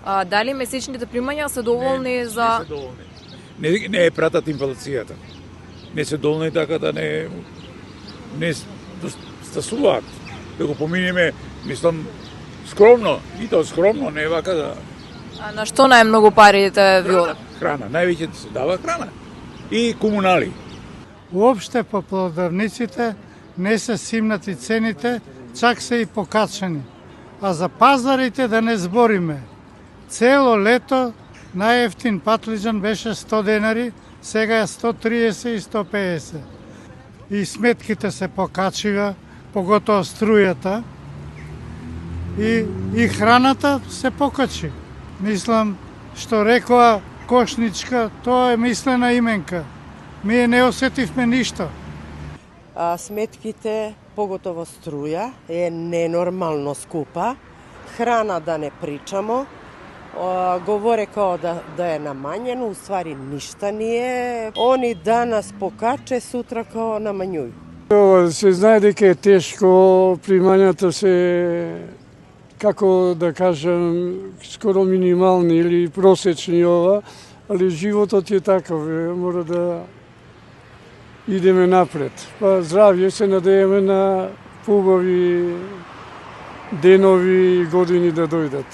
Дали месечните примања се доволни за... Не се доволни. Не е пратат инфлацијата. Не се доволни така да не стасуваат. Да го поминеме, мислам, скромно. И тоа скромно, не вака да... А на што најмногу парите ви одат? Храна. Највеќе се дава храна. И комунали. Уопште по продавниците не се симнати цените, чак се и покачени. А за пазарите да не збориме. Цело лето најефтин патлиџан беше 100 денари, сега е 130 и 150. И сметките се покачива, поготоа струјата. И храната се покачи. Мислам, што рекоа Кошничка, тоа е мислена именка. Ние не осетивме ништо. Сметките, поготово струја, е ненормално скупа. Храна да не причамо. Говоре као да е намањено, уствари ништа не е. Они данас покаче, сутра као намањуju. Се знае дека е тешко, примањата се, како да кажам, скоро минимални или просечни ова, али животот е таков, мора да идеме напред. Па здравје, се надееме на поубави денови и години да дојдат.